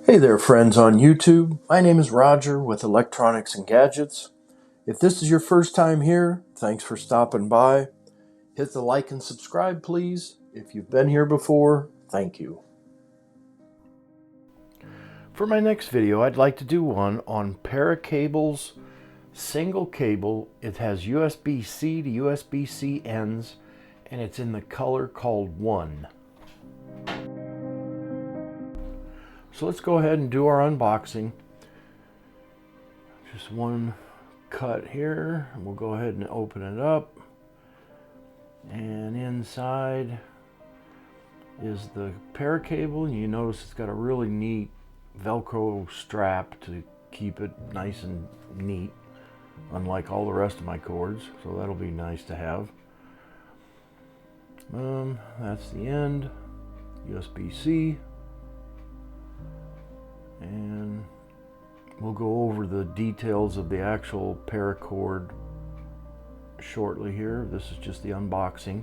Hey there, friends on YouTube. My name is Roger with Electronics and Gadgets. If this is your first time here, thanks for stopping by. Hit the like and subscribe, please. If you've been here before, thank you. For my next video, I'd like to do one on Paracables, single cable. It has USB-C to USB-C ends, and it's in the color called 1. So let's go ahead and do our unboxing. Just one cut here. We'll go ahead and open it up. And inside is the Paracable. You notice it's got a really neat Velcro strap to keep it nice and neat, unlike all the rest of my cords. So that'll be nice to have. That's the end. USB-C. And we'll go over the details of the actual paracord shortly here. This is just the unboxing.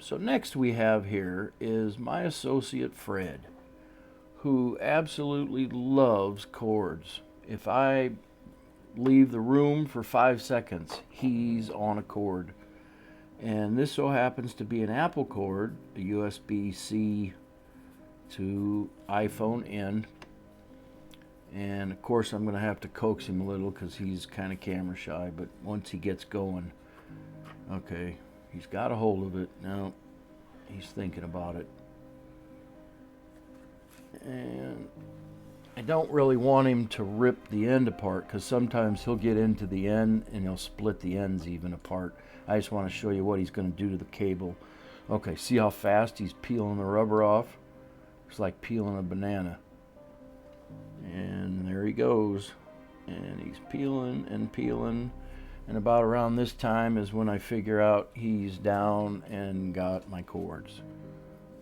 So next we have here is my associate Fred, who absolutely loves cords. If I leave the room for 5 seconds, he's on a cord. And this so happens to be an Apple cord, a USB-C to iPhone end. And of course I'm going to have to coax him a little because he's kind of camera shy, but once he gets going, okay, he's got a hold of it. Now he's thinking about it. And I don't really want him to rip the end apart because sometimes he'll get into the end and he'll split the ends even apart. I just want to show you what he's going to do to the cable. Okay, see how fast he's peeling the rubber off? It's like peeling a banana. And there he goes. And he's peeling and peeling. And about around this time is when I figure out he's down and got my cords.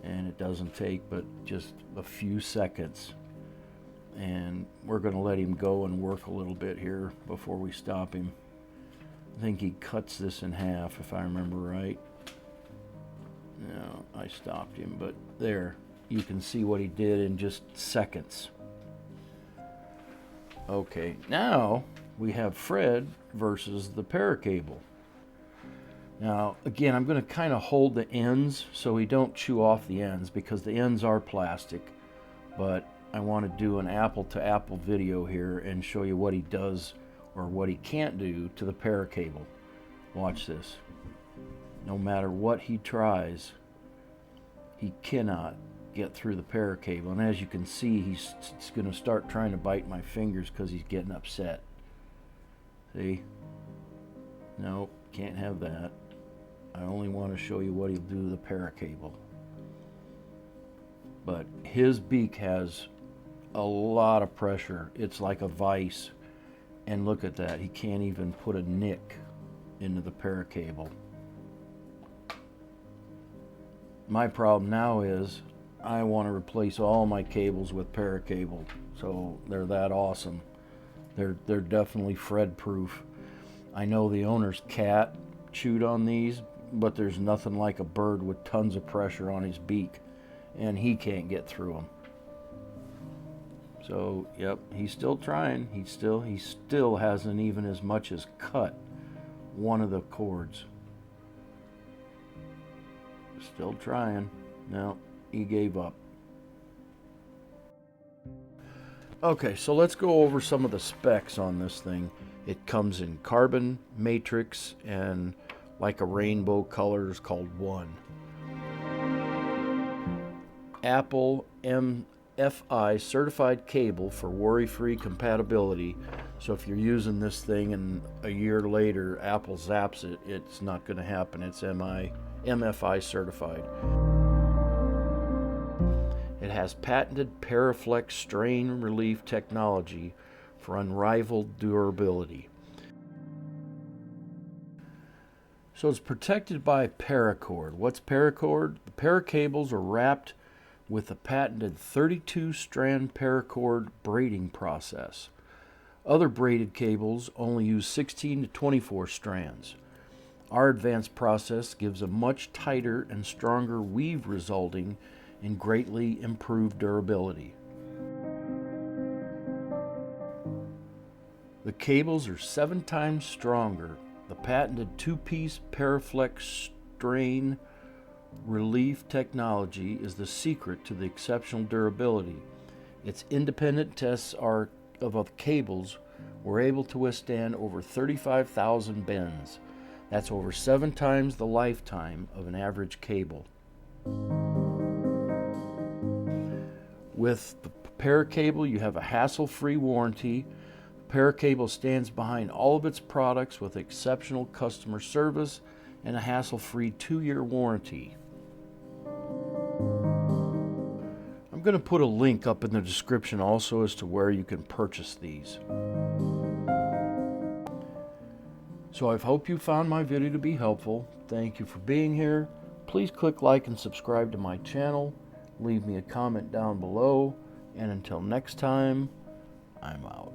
And it doesn't take but just a few seconds. And we're going to let him go and work a little bit here before we stop him. I think he cuts this in half if I remember right. No, I stopped him, but there. You can see what he did in just seconds. Okay, now we have Fred versus the Paracable. Now, again, I'm going to kind of hold the ends so we don't chew off the ends because the ends are plastic. But I want to do an apple-to-apple video here and show you what he does or what he can't do to the Paracable. Watch this. No matter what he tries, he cannot get through the Paracable, and as you can see, he's going to start trying to bite my fingers because he's getting upset. See? Nope, can't have that. I only want to show you what he'll do to the Paracable. But his beak has a lot of pressure. It's like a vise. And look at that, he can't even put a nick into the Paracable. My problem now is I want to replace all my cables with Paracable, so they're that awesome. They're definitely Fred proof. I know the owner's cat chewed on these, but there's nothing like a bird with tons of pressure on his beak, and he can't get through them. So yep, he's still trying. He still hasn't even as much as cut one of the cords. Still trying. No, he gave up. Okay, so let's go over some of the specs on this thing. It comes in carbon, matrix, and like a rainbow colors called 1. Apple MFI certified cable for worry-free compatibility. So if you're using this thing and a year later Apple zaps it, it's not going to happen. It's MFI certified. It has patented Paraflex strain relief technology for unrivaled durability. So it's protected by paracord. What's paracord? The paracables are wrapped with a patented 32-strand paracord braiding process. Other braided cables only use 16 to 24 strands. Our advanced process gives a much tighter and stronger weave, resulting and greatly improved durability. The cables are 7 times stronger. The patented 2-piece Paraflex strain relief technology is the secret to the exceptional durability. Its independent tests of the cables were able to withstand over 35,000 bends. That's over 7 times the lifetime of an average cable. With the Paracable, you have a hassle-free warranty. Paracable stands behind all of its products with exceptional customer service and a hassle-free 2-year warranty. I'm going to put a link up in the description also as to where you can purchase these. So I hope you found my video to be helpful. Thank you for being here. Please click like and subscribe to my channel. Leave me a comment down below. And until next time, I'm out.